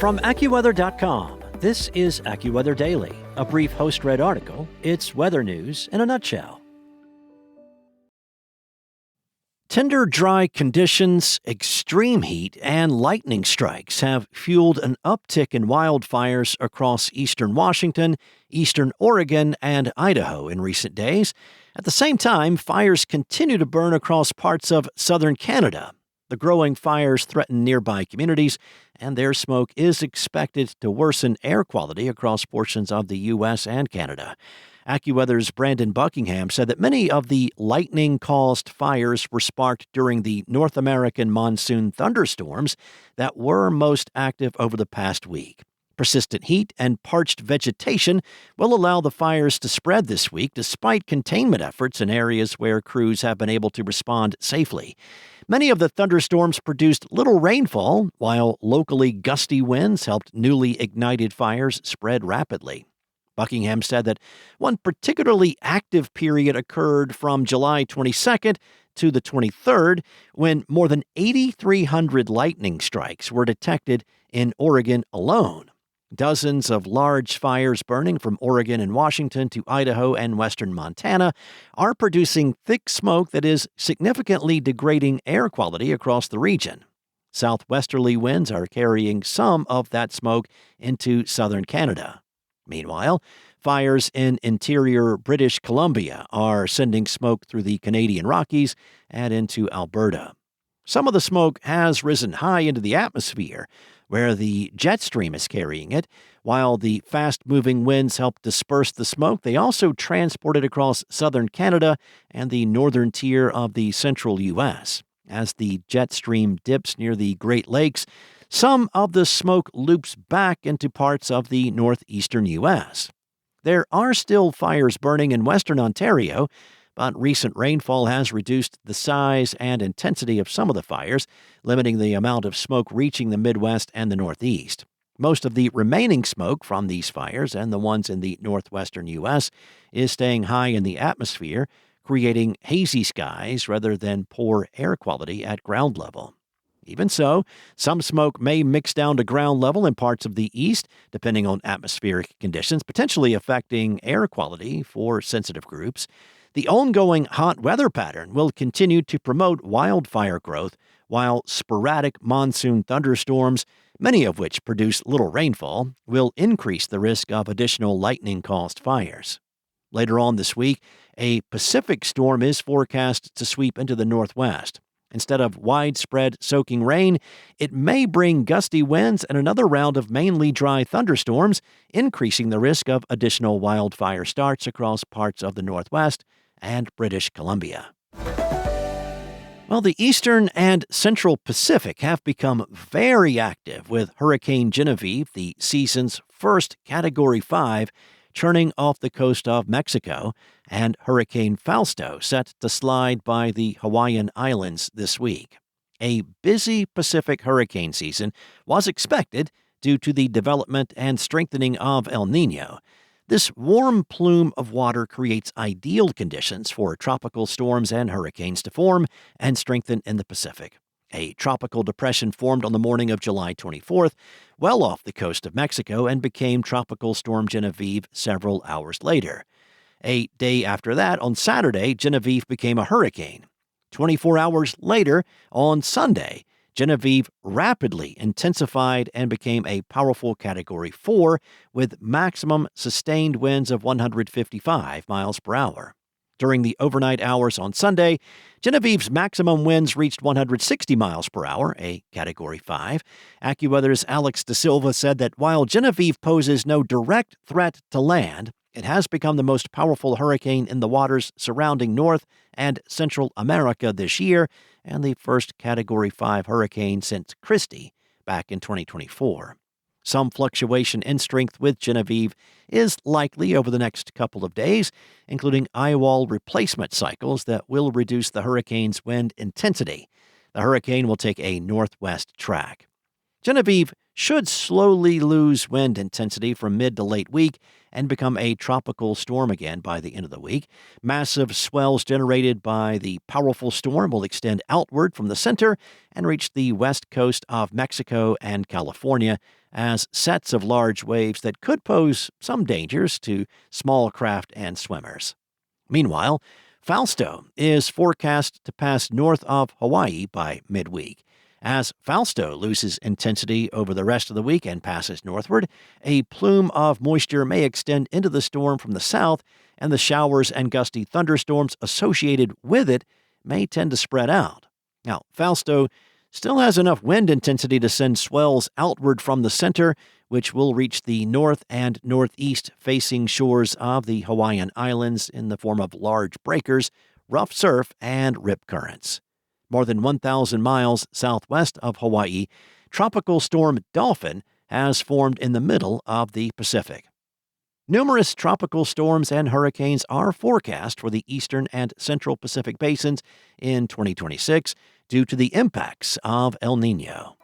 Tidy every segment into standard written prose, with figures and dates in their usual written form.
From AccuWeather.com, this is AccuWeather Daily, a brief host-read article. It's weather news in a nutshell. Tender, dry conditions, extreme heat, and lightning strikes have fueled an uptick in wildfires across eastern Washington, eastern Oregon, and Idaho in recent days. At the same time, fires continue to burn across parts of southern Canada. The growing fires threaten nearby communities, and their smoke is expected to worsen air quality across portions of the U.S. and Canada. AccuWeather's Brandon Buckingham said that many of the lightning-caused fires were sparked during the North American monsoon thunderstorms that were most active over the past week. Persistent heat and parched vegetation will allow the fires to spread this week despite containment efforts in areas where crews have been able to respond safely. Many of the thunderstorms produced little rainfall, while locally gusty winds helped newly ignited fires spread rapidly. Buckingham said that one particularly active period occurred from July 22nd to the 23rd, when more than 8,300 lightning strikes were detected in Oregon alone. Dozens of large fires burning from Oregon and Washington to Idaho and western Montana are producing thick smoke that is significantly degrading air quality across the region. Southwesterly winds are carrying some of that smoke into southern Canada. Meanwhile, fires in interior British Columbia are sending smoke through the Canadian Rockies and into Alberta. Some of the smoke has risen high into the atmosphere, where the jet stream is carrying it. While the fast-moving winds help disperse the smoke, they also transport it across southern Canada and the northern tier of the central U.S. As the jet stream dips near the Great Lakes, some of the smoke loops back into parts of the northeastern U.S. There are still fires burning in western Ontario, but recent rainfall has reduced the size and intensity of some of the fires, limiting the amount of smoke reaching the Midwest and the Northeast. Most of the remaining smoke from these fires and the ones in the northwestern U.S. is staying high in the atmosphere, creating hazy skies rather than poor air quality at ground level. Even so, some smoke may mix down to ground level in parts of the east, depending on atmospheric conditions, potentially affecting air quality for sensitive groups. The ongoing hot weather pattern will continue to promote wildfire growth, while sporadic monsoon thunderstorms, many of which produce little rainfall, will increase the risk of additional lightning-caused fires. Later on this week, a Pacific storm is forecast to sweep into the northwest. Instead of widespread soaking rain, it may bring gusty winds and another round of mainly dry thunderstorms, increasing the risk of additional wildfire starts across parts of the Northwest and British Columbia. Well, the eastern and central Pacific have become very active, with Hurricane Genevieve, the season's first Category 5, churning off the coast of Mexico, and Hurricane Fausto set to slide by the Hawaiian Islands this week. A busy Pacific hurricane season was expected due to the development and strengthening of El Niño. This warm plume of water creates ideal conditions for tropical storms and hurricanes to form and strengthen in the Pacific. A tropical depression formed on the morning of July 24th, well off the coast of Mexico, and became Tropical Storm Genevieve several hours later. A day after that, on Saturday, Genevieve became a hurricane. 24 hours later, on Sunday, Genevieve rapidly intensified and became a powerful Category 4 with maximum sustained winds of 155 miles per hour. During the overnight hours on Sunday, Genevieve's maximum winds reached 160 miles per hour, a Category 5. AccuWeather's Alex De Silva said that while Genevieve poses no direct threat to land, it has become the most powerful hurricane in the waters surrounding North and Central America this year, and the first Category 5 hurricane since Christie back in 2024. Some fluctuation in strength with Genevieve is likely over the next couple of days, including eyewall replacement cycles that will reduce the hurricane's wind intensity. The hurricane will take a northwest track. Genevieve should slowly lose wind intensity from mid to late week and become a tropical storm again by the end of the week. Massive swells generated by the powerful storm will extend outward from the center and reach the west coast of Mexico and California as sets of large waves that could pose some dangers to small craft and swimmers. Meanwhile, Fausto is forecast to pass north of Hawaii by midweek. As Fausto loses intensity over the rest of the week and passes northward, a plume of moisture may extend into the storm from the south, and the showers and gusty thunderstorms associated with it may tend to spread out. Now, Fausto still has enough wind intensity to send swells outward from the center, which will reach the north and northeast facing shores of the Hawaiian Islands in the form of large breakers, rough surf, and rip currents. More than 1,000 miles southwest of Hawaii, Tropical Storm Dolphin has formed in the middle of the Pacific. Numerous tropical storms and hurricanes are forecast for the eastern and central Pacific basins in 2026 due to the impacts of El Niño.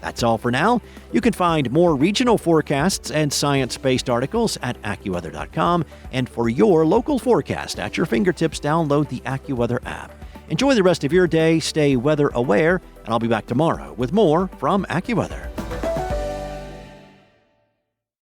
That's all for now. You can find more regional forecasts and science-based articles at AccuWeather.com, and for your local forecast at your fingertips, download the AccuWeather app. Enjoy the rest of your day, stay weather aware, and I'll be back tomorrow with more from AccuWeather.